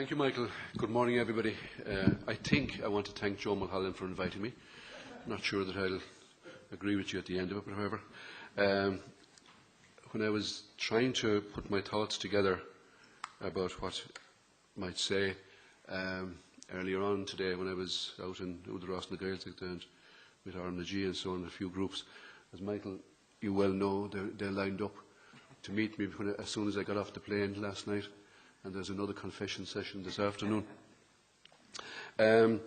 Thank you, Michael. Good morning, everybody. I think I want to thank Joe Mulholland for inviting me. I'm not sure that I'll agree with you at the end of it, but however. When I was trying to put my thoughts together about what I might say earlier on today, when I was out in Udaros na Gaeltacht and with RMG and so on, a few groups, as Michael, you well know, they lined up to meet me as soon as I got off the plane last night. And there's another confession session this afternoon. But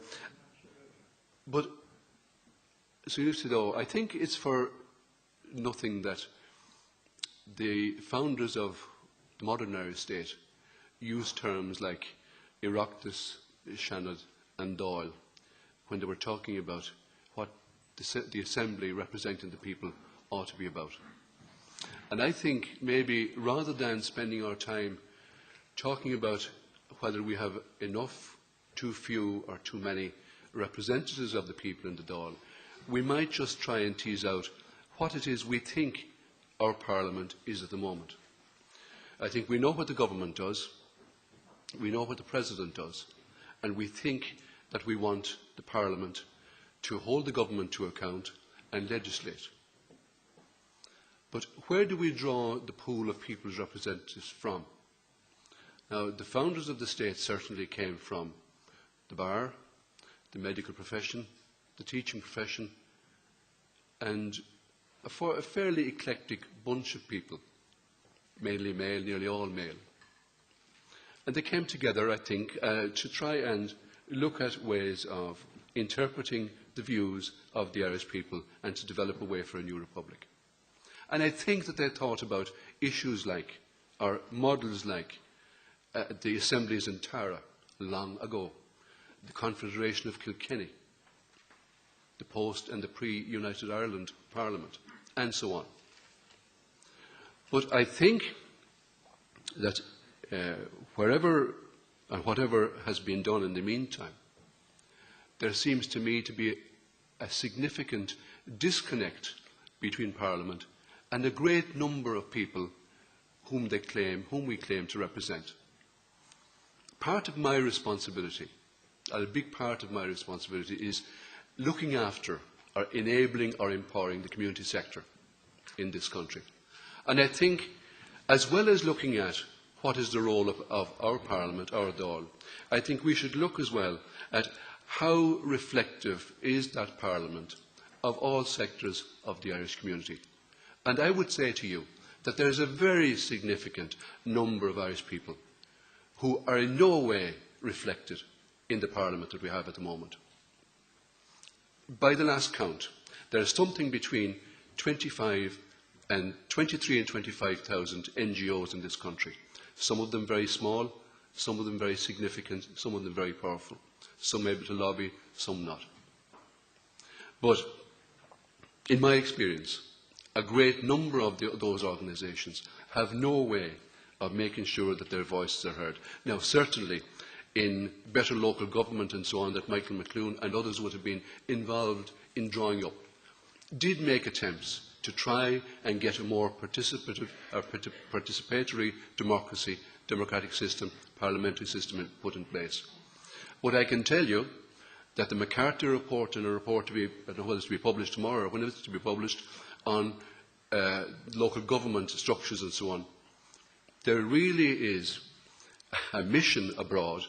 seriously though, I think it's for nothing that the founders of the modern Irish state used terms like Oireachtas, Seanad and Dáil when they were talking about what the assembly representing the people ought to be about. And I think maybe rather than spending our time talking about whether we have enough, too few or too many representatives of the people in the Dáil, we might just try and tease out what it is we think our Parliament is at the moment. I think we know what the government does, we know what the President does, and we think that we want the Parliament to hold the government to account and legislate. But where do we draw the pool of people's representatives from? Now, the founders of the state certainly came from the bar, the medical profession, the teaching profession, and a fairly eclectic bunch of people, mainly male, nearly all male. And they came together, I think, to try and look at ways of interpreting the views of the Irish people and to develop a way for a new republic. And I think that they thought about issues like, or models like, the assemblies in Tara long ago, the Confederation of Kilkenny, the post and the pre-United Ireland Parliament, and so on. But I think that wherever and whatever has been done in the meantime, there seems to me to be a significant disconnect between Parliament and a great number of people whom we claim to represent. Part of my responsibility, a big part of my responsibility, is looking after or enabling or empowering the community sector in this country. And I think, as well as looking at what is the role of our Parliament, our Dáil, I think we should look as well at how reflective is that Parliament of all sectors of the Irish community. And I would say to you that there is a very significant number of Irish people who are in no way reflected in the Parliament that we have at the moment. By the last count, there is something between 23 and 25,000 NGOs in this country, some of them very small, some of them very significant, some of them very powerful, some able to lobby, some not. But in my experience, a great number of those organisations have no way of making sure that their voices are heard. Now, certainly, in better local government and so on, that Michael McLoone and others would have been involved in drawing up, did make attempts to try and get a more participatory democratic system, parliamentary system put in place. But I can tell you that the McCarthy report and a report to be, I don't know whether it's to be published tomorrow or when it's to be published, on local government structures and so on, there really is a mission abroad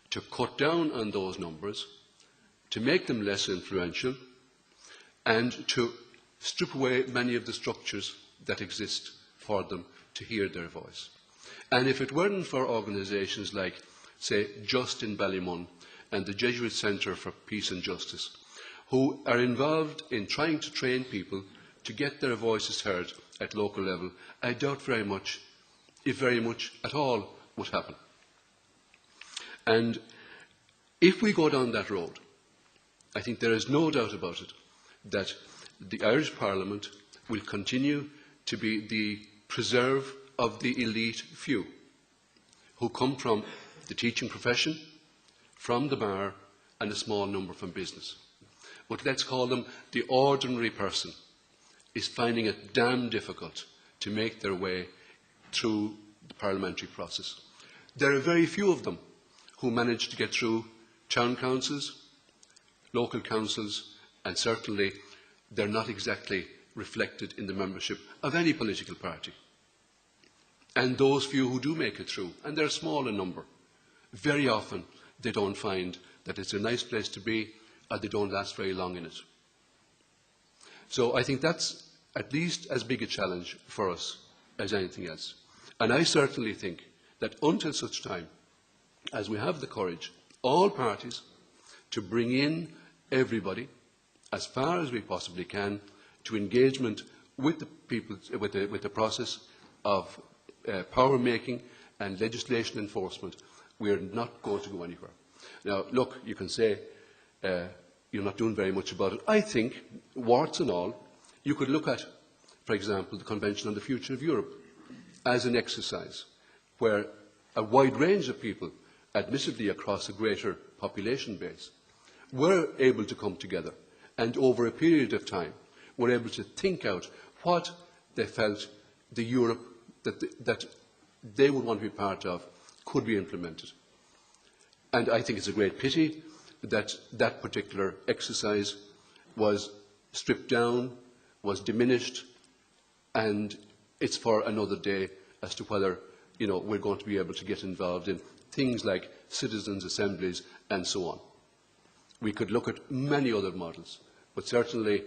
to cut down on those numbers, to make them less influential, and to strip away many of the structures that exist for them to hear their voice. And if it weren't for organisations like, say, Just in Ballymun and the Jesuit Centre for Peace and Justice, who are involved in trying to train people to get their voices heard at local level, I doubt very much, if very much at all, would happen. And if we go down that road, I think there is no doubt about it that the Irish Parliament will continue to be the preserve of the elite few who come from the teaching profession, from the bar, and a small number from business. But let's call them the ordinary person is finding it damn difficult to make their way through the parliamentary process. There are very few of them who manage to get through town councils, local councils, and certainly they're not exactly reflected in the membership of any political party. And those few who do make it through, and they're small in number, very often they don't find that it's a nice place to be, or they don't last very long in it. So I think that's at least as big a challenge for us as anything else. And I certainly think that until such time as we have the courage, all parties, to bring in everybody, as far as we possibly can, to engagement with the people, with the process of power making and legislation enforcement, we are not going to go anywhere. Now, look, you can say you're not doing very much about it. I think, warts and all, you could look at, for example, the Convention on the Future of Europe as an exercise where a wide range of people, admittedly across a greater population base, were able to come together and over a period of time were able to think out what they felt the Europe that they would want to be part of could be implemented. And I think it's a great pity that that particular exercise was stripped down, was diminished, and it's for another day as to whether we're going to be able to get involved in things like citizens' assemblies and so on. We could look at many other models, but certainly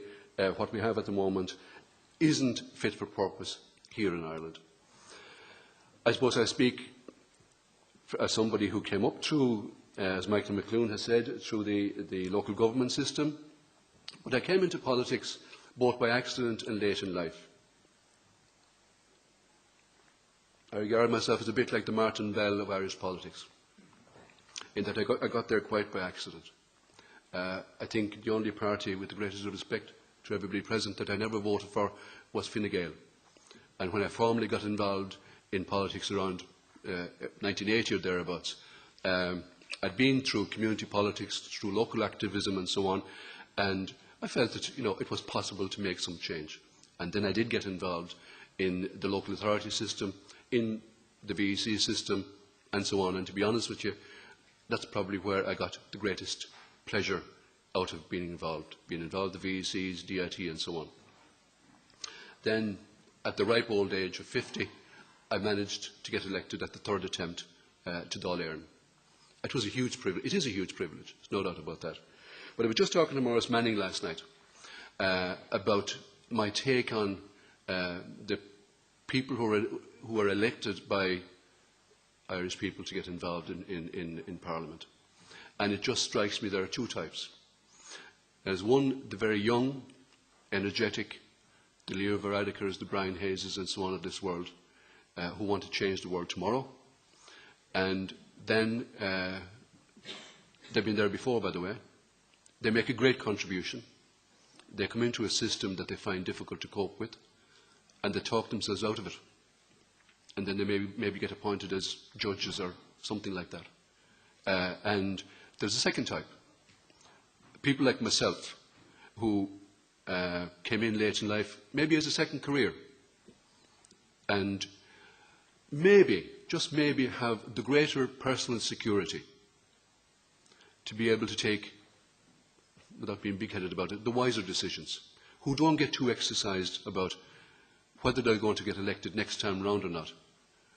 what we have at the moment isn't fit for purpose here in Ireland. I suppose I speak as somebody who came up through, as Michael McLoone has said, through the local government system, but I came into politics both by accident and late in life. I regard myself as a bit like the Martin Bell of Irish politics, in that I got there quite by accident. I think the only party, with the greatest respect to everybody present, that I never voted for was Fine Gael. And when I formally got involved in politics around 1980 or thereabouts, I'd been through community politics, through local activism and so on, and I felt that it was possible to make some change. And then I did get involved in the local authority system, in the VEC system, and so on. And to be honest with you, that's probably where I got the greatest pleasure out of being involved in the VECs, DIT, and so on. Then, at the ripe old age of 50, I managed to get elected at the third attempt to Dáil Éireann. It was a huge privilege. It is a huge privilege, there's no doubt about that. But I was just talking to Maurice Manning last night about my take on the people who are elected by Irish people to get involved in Parliament. And it just strikes me there are two types. There's one, the very young, energetic, the Leo Varadkars, the Brian Hayeses and so on of this world, who want to change the world tomorrow. And then, they've been there before, by the way. They make a great contribution. They come into a system that they find difficult to cope with, and they talk themselves out of it. And then they maybe get appointed as judges or something like that. And there's a second type. People like myself who came in late in life, maybe as a second career, and maybe, just maybe, have the greater personal security to be able to take, without being big-headed about it, the wiser decisions, who don't get too exercised about whether they're going to get elected next time round or not.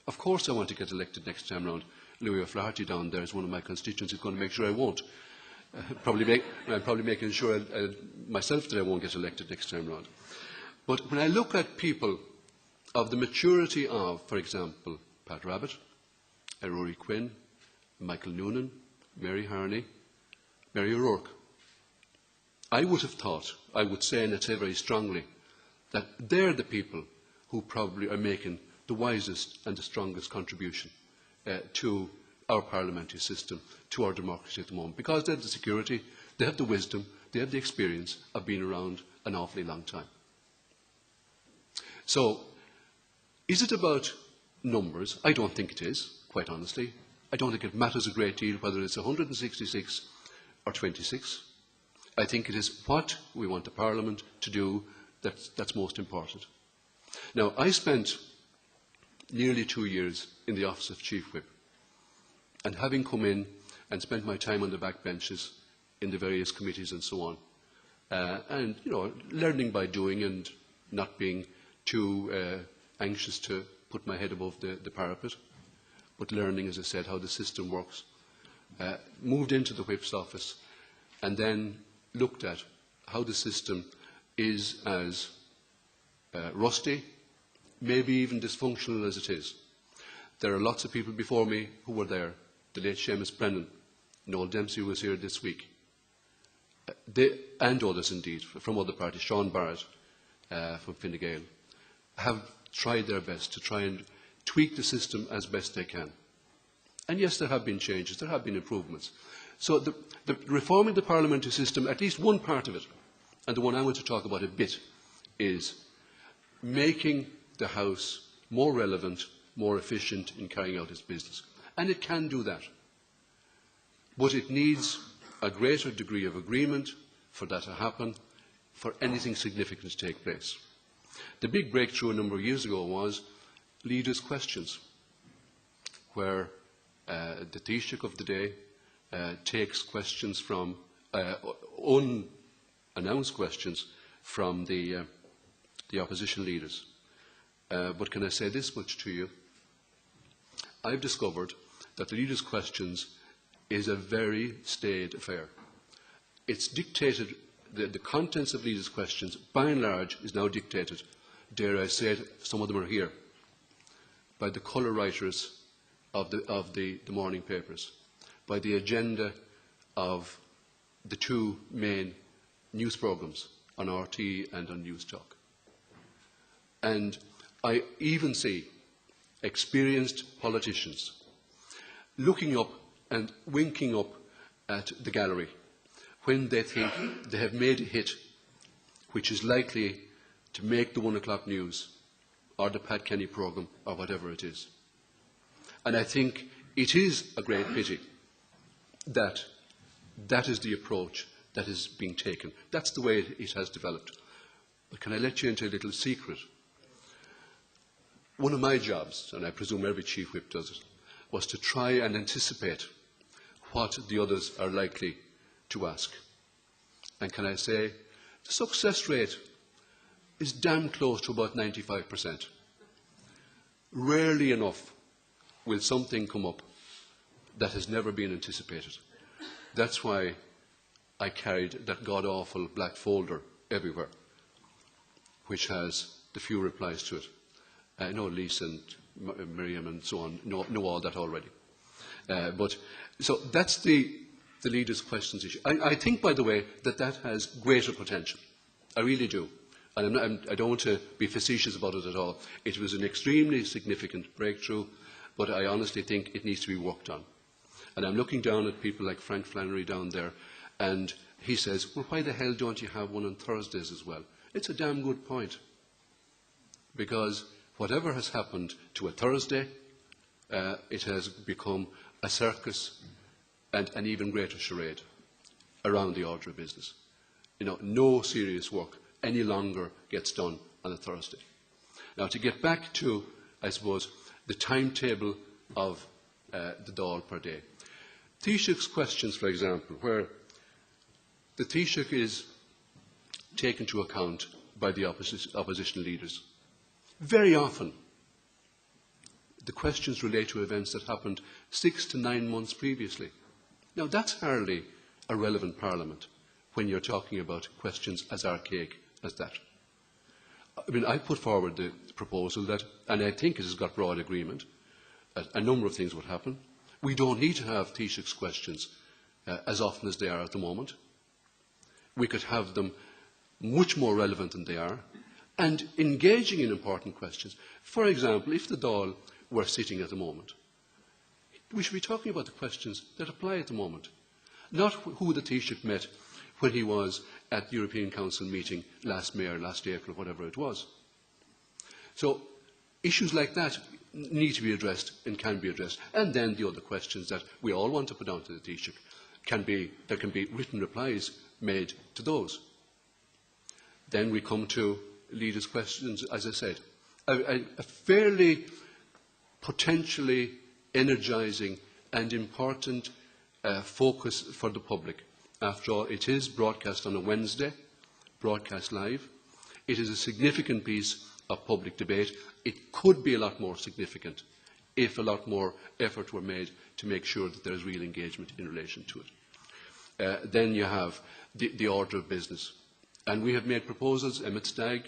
Of course I want to get elected next time round. Louis O'Flaherty down there is one of my constituents. He's going to make sure I won't. I'm probably making sure myself that I won't get elected next time round. But when I look at people of the maturity of, for example, Pat Rabbitte, Rory Quinn, Michael Noonan, Mary Harney, Mary O'Rourke, I would have thought, I would say, and I'd say very strongly, that they're the people who probably are making the wisest and the strongest contribution to our parliamentary system, to our democracy at the moment, because they have the security, they have the wisdom, they have the experience of being around an awfully long time. So, is it about numbers? I don't think it is, quite honestly. I don't think it matters a great deal whether it's 166 or 26. I think it is what we want the Parliament to do that's most important. Now, I spent nearly 2 years in the office of Chief Whip, and having come in and spent my time on the back benches in the various committees and so on. And, you know, learning by doing and not being too anxious to put my head above the parapet, but learning, as I said, how the system works. Moved into the Whip's office and then looked at how the system is as rusty, maybe even dysfunctional as it is. There are lots of people before me who were there. The late Seamus Brennan, Noel Dempsey was here this week, and others indeed, from other parties, Sean Barrett from Fine Gael, have tried their best to try and tweak the system as best they can. And yes, there have been changes, there have been improvements. So the reforming the parliamentary system, at least one part of it, and the one I want to talk about a bit, is making the House more relevant, more efficient in carrying out its business. And it can do that. But it needs a greater degree of agreement for that to happen, for anything significant to take place. The big breakthrough a number of years ago was leaders' questions, where the Taoiseach of the day takes questions from, unannounced questions from the opposition leaders. But can I say this much to you? I've discovered that the leaders' questions is a very staid affair. It's dictated, the contents of leaders' questions, by and large, is now dictated, dare I say it, some of them are here, by the colour writers of the morning papers, by the agenda of the two main news programmes on RT and on News Talk. And I even see experienced politicians looking up and winking up at the gallery when they think they have made a hit which is likely to make the 1 o'clock news or the Pat Kenny programme or whatever it is. And I think it is a great pity that that is the approach that is being taken. That's the way it has developed. But can I let you into a little secret? One of my jobs, and I presume every Chief Whip does it, was to try and anticipate what the others are likely to ask. And can I say, the success rate is damn close to about 95%. Rarely enough will something come up that has never been anticipated. That's why I carried that god-awful black folder everywhere, which has the few replies to it. I know Lisa and Miriam and so on know all that already. So that's the leaders' questions issue. I think, by the way, that has greater potential. I really do. And I don't want to be facetious about it at all. It was an extremely significant breakthrough, but I honestly think it needs to be worked on. And I'm looking down at people like Frank Flannery down there, and he says, well, why the hell don't you have one on Thursdays as well? It's a damn good point. Because whatever has happened to a Thursday, it has become a circus and an even greater charade around the order of business. You know, no serious work any longer gets done on a Thursday. Now, to get back to, I suppose, the timetable of the Dáil per day. Taoiseach's questions, for example, where the Taoiseach is taken to account by the opposition leaders. Very often, the questions relate to events that happened 6 to 9 months previously. Now, that's hardly a relevant parliament when you're talking about questions as archaic as that. I mean, I put forward the proposal that, and I think it has got broad agreement, a number of things would happen. We don't need to have Taoiseach's questions as often as they are at the moment. We could have them much more relevant than they are, and engaging in important questions. For example, if the Dáil were sitting at the moment, we should be talking about the questions that apply at the moment, not who the Taoiseach met when he was at the European Council meeting last May or last April, whatever it was. So issues like that need to be addressed and can be addressed. And then the other questions that we all want to put onto the Taoiseach, there can be written replies made to those. Then we come to leaders' questions, as I said. A fairly potentially energising and important focus for the public. After all, it is broadcast on a Wednesday, broadcast live. It is a significant piece of public debate. It could be a lot more significant if a lot more effort were made to make sure that there is real engagement in relation to it. Then you have the order of business. And we have made proposals, Emmett Stagg,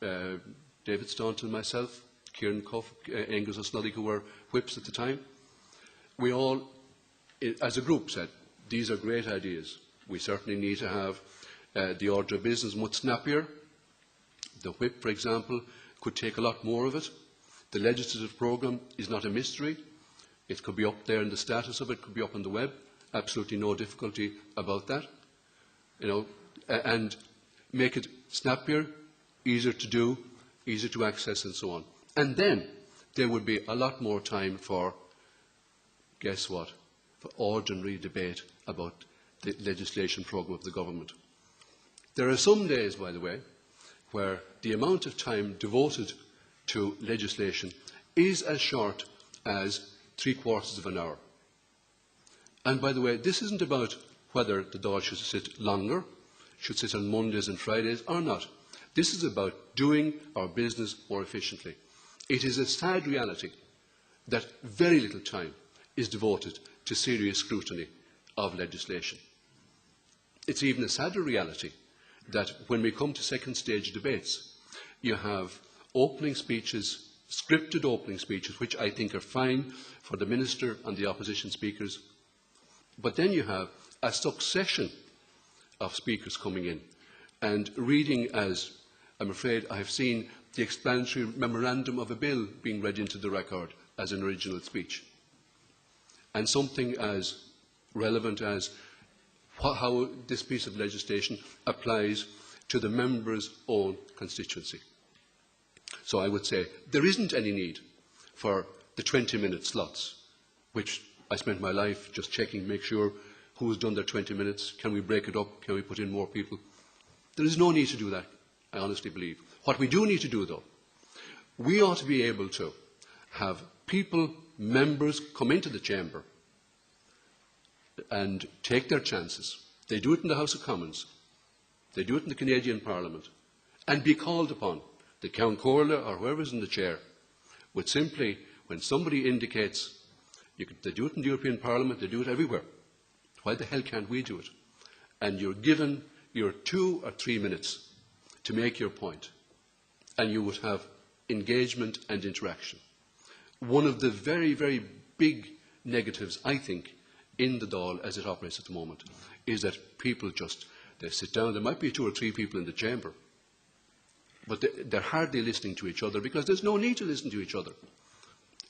David Staunton, myself, Kieran Cuff, Angus O'Snoddy, who were whips at the time. We all, as a group, said, these are great ideas. We certainly need to have the order of business much snappier. The whip, for example, could take a lot more of it. The legislative programme is not a mystery. It could be up there, and the status of it could be up on the web. Absolutely no difficulty about that. And make it snappier, easier to do, easier to access, and so on. And then there would be a lot more time for, guess what, for ordinary debate about the legislation programme of the government. There are some days, by the way, where the amount of time devoted to legislation is as short as 3/4 of an hour. And by the way, this isn't about whether the Dáil should sit longer, should sit on Mondays and Fridays or not. This is about doing our business more efficiently. It is a sad reality that very little time is devoted to serious scrutiny of legislation. It's even a sadder reality that when we come to second stage debates, you have opening speeches, scripted opening speeches, which I think are fine for the Minister and the opposition speakers. But then you have a succession of speakers coming in and reading, as I'm afraid I have seen, the explanatory memorandum of a bill being read into the record as an original speech. And something as relevant as how this piece of legislation applies to the member's own constituency. So I would say there isn't any need for the 20-minute slots, which I spent my life just checking, make sure who's done their 20 minutes, can we break it up, can we put in more people. There is no need to do that, I honestly believe. What we do need to do, though, we ought to be able to have people, members, come into the chamber and take their chances. They do it in the House of Commons. They do it in the Canadian Parliament. And be called upon, the Count Corla or whoever is in the chair, would simply, when somebody indicates, they do it in the European Parliament, they do it everywhere. Why the hell can't we do it? And you're given your 2 or 3 minutes to make your point. And you would have engagement and interaction. One of the very, very big negatives, I think, in the Dáil as it operates at the moment, is that people they sit down. There might be 2 or 3 people in the chamber, but they're hardly listening to each other because there's no need to listen to each other.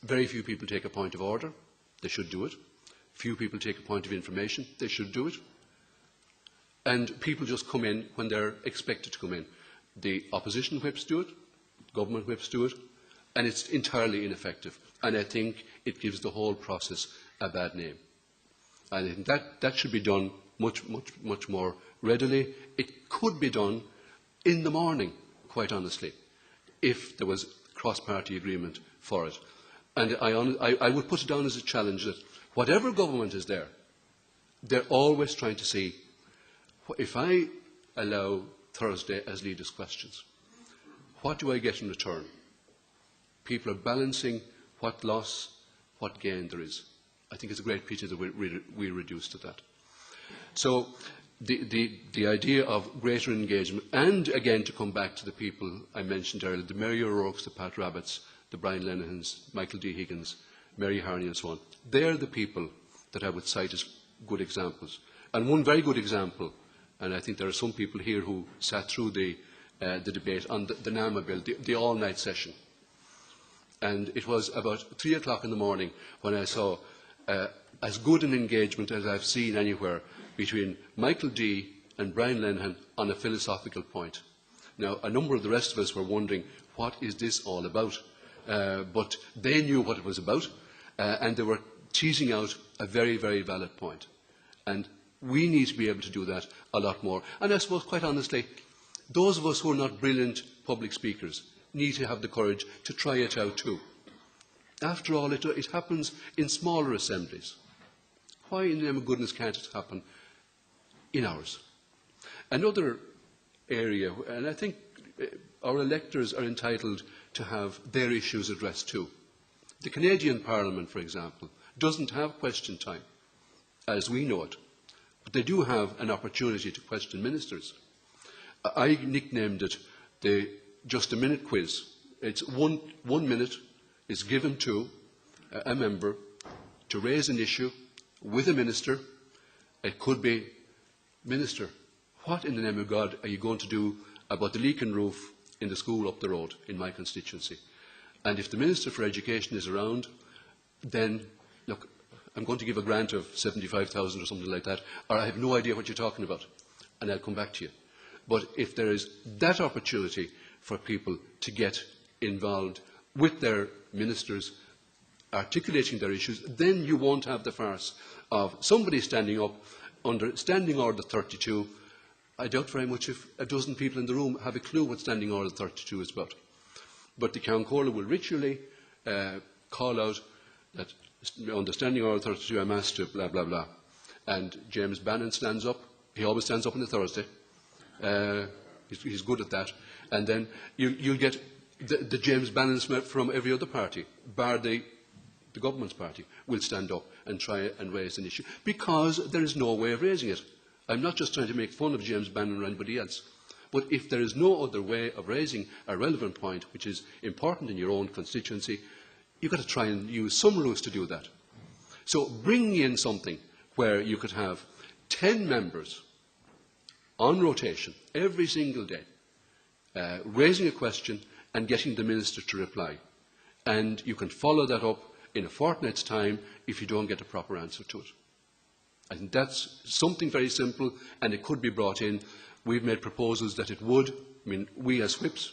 Very few people take a point of order. They should do it. Few people take a point of information. They should do it. And people just come in when they're expected to come in. The opposition whips do it. Government whips do it. And it's entirely ineffective. And I think it gives the whole process a bad name. And I think that should be done much more readily. It could be done in the morning, quite honestly, if there was cross-party agreement for it. And I would put it down as a challenge that whatever government is there, they're always trying to see, if I allow Thursday as leaders' questions, what do I get in return? People are balancing what loss, what gain there is. I think it's a great pity that we reduced to that. So the idea of greater engagement, and again to come back to the people I mentioned earlier, the Mary O'Rourke's, the Pat Rabbitts, the Brian Lenahans, Michael D. Higgins, Mary Harney and so on, they're the people that I would cite as good examples. And one very good example, and I think there are some people here who sat through the debate on the NAMA bill, the all-night session. And it was about 3 o'clock in the morning when I saw as good an engagement as I've seen anywhere between Michael D. and Brian Lenihan on a philosophical point. Now, a number of the rest of us were wondering, what is this all about? But they knew what it was about, and they were teasing out a very, very valid point. And we need to be able to do that a lot more. And I suppose, quite honestly, those of us who are not brilliant public speakers need to have the courage to try it out too. After all, it happens in smaller assemblies, Why in the name of goodness can't it happen in ours? Another area, and I think our electors are entitled to have their issues addressed too. The Canadian Parliament, for example, doesn't have question time, as we know it, but they do have an opportunity to question ministers. I nicknamed it the Just a Minute quiz. It's one minute is given to a member to raise an issue with a minister. It could be, Minister, what in the name of God are you going to do about the leaking roof in the school up the road in my constituency? And if the Minister for Education is around, then, look, I'm going to give a grant of 75,000 or something like that, or I have no idea what you're talking about, and I'll come back to you. But if there is that opportunity for people to get involved with their ministers, articulating their issues, then you won't have the farce of somebody standing up under Standing Order 32. I doubt very much if a dozen people in the room have a clue what Standing Order 32 is about. But the Count Corla will ritually call out that under Standing Order 32 I'm asked to blah, blah, blah. And James Bannon stands up. He always stands up on a Thursday. He's good at that. And then you'll get the James Bannons from every other party, bar the government's party, will stand up and try and raise an issue, because there is no way of raising it. I'm not just trying to make fun of James Bannon or anybody else, but if there is no other way of raising a relevant point which is important in your own constituency, you've got to try and use some rules to do that. So bringing in something where you could have 10 members on rotation every single day, raising a question and getting the minister to reply. And you can follow that up in a fortnight's time if you don't get a proper answer to it. I think that's something very simple, and it could be brought in. We've made proposals that it would. I mean, we as whips,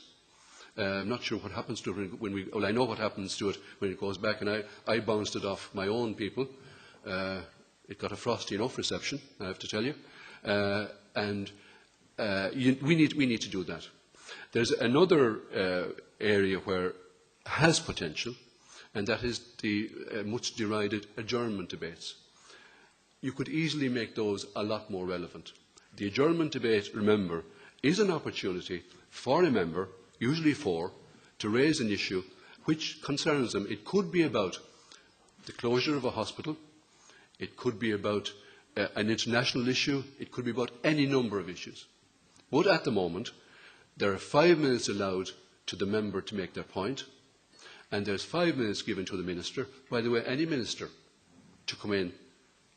I'm not sure what happens to it when we, well, I know what happens to it when it goes back, and I bounced it off my own people. It got a frosty enough reception, I have to tell you. We need to do that. There's another area where has potential, and that is the much derided adjournment debates. You could easily make those a lot more relevant. The adjournment debate, remember, is an opportunity for a member, usually four, to raise an issue which concerns them. It could be about the closure of a hospital, it could be about an international issue, it could be about any number of issues. But at the moment, there are 5 minutes allowed to the member to make their point, and there's 5 minutes given to the minister, by the way, any minister, to come in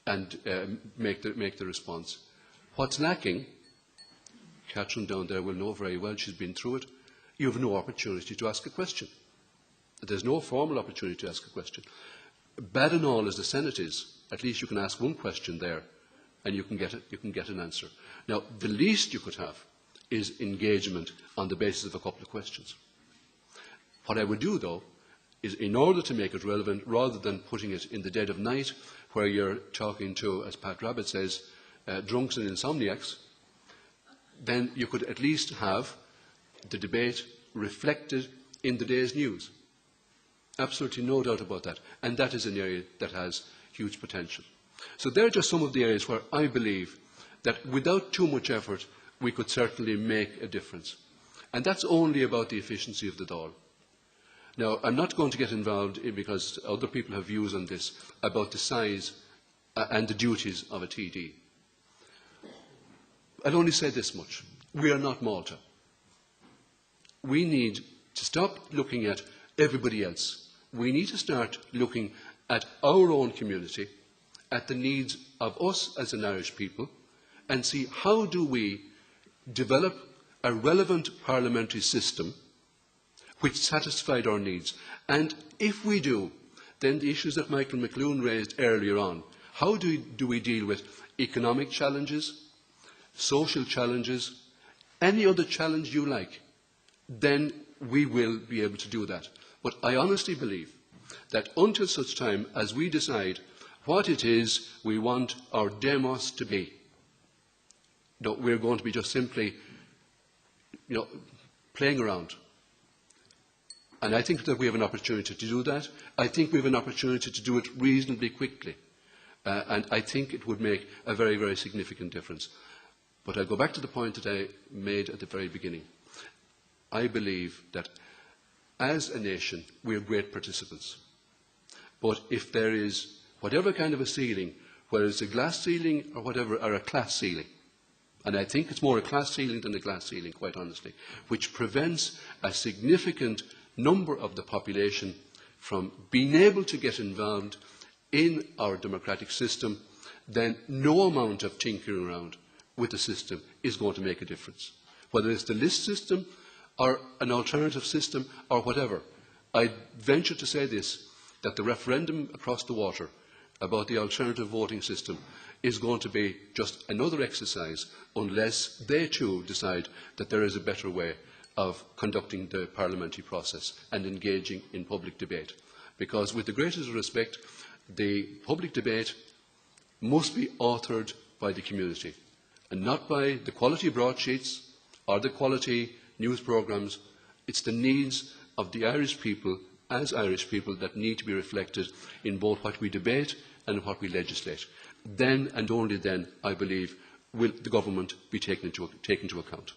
and make the response. What's lacking, Catherine down there will know very well, she's been through it, you have no opportunity to ask a question. There's no formal opportunity to ask a question. Bad and all as the Senate is, at least you can ask one question there and you can get an answer. Now, the least you could have is engagement on the basis of a couple of questions. What I would do, though, is in order to make it relevant, rather than putting it in the dead of night where you're talking to, as Pat Rabbit says, drunks and insomniacs, then you could at least have the debate reflected in the day's news. Absolutely no doubt about that. And that is an area that has huge potential. So there are just some of the areas where I believe that without too much effort, we could certainly make a difference. And that's only about the efficiency of the Dáil. Now, I'm not going to get involved because other people have views on this about the size and the duties of a TD. I'll only say this much. We are not Malta. We need to stop looking at everybody else. We need to start looking at our own community, at the needs of us as an Irish people, and see how do we develop a relevant parliamentary system which satisfied our needs. And if we do, then the issues that Michael McLoone raised earlier on, how do we deal with economic challenges, social challenges, any other challenge you like, then we will be able to do that. But I honestly believe that until such time as we decide what it is we want our demos to be, no, we're going to be just simply playing around. And I think that we have an opportunity to do that. I think we have an opportunity to do it reasonably quickly. And I think it would make a very, very significant difference. But I go back to the point that I made at the very beginning. I believe that as a nation, we are great participants. But if there is whatever kind of a ceiling, whether it's a glass ceiling or whatever, or a class ceiling, and I think it's more a class ceiling than a glass ceiling, quite honestly, which prevents a significant number of the population from being able to get involved in our democratic system, then no amount of tinkering around with the system is going to make a difference. Whether it's the list system or an alternative system or whatever, I venture to say this, that the referendum across the water about the alternative voting system is going to be just another exercise unless they too decide that there is a better way of conducting the parliamentary process and engaging in public debate. Because with the greatest respect, the public debate must be authored by the community and not by the quality broadsheets or the quality news programmes. It's the needs of the Irish people as Irish people that need to be reflected in both what we debate and what we legislate. Then and only then, I believe, will the government be taken into account.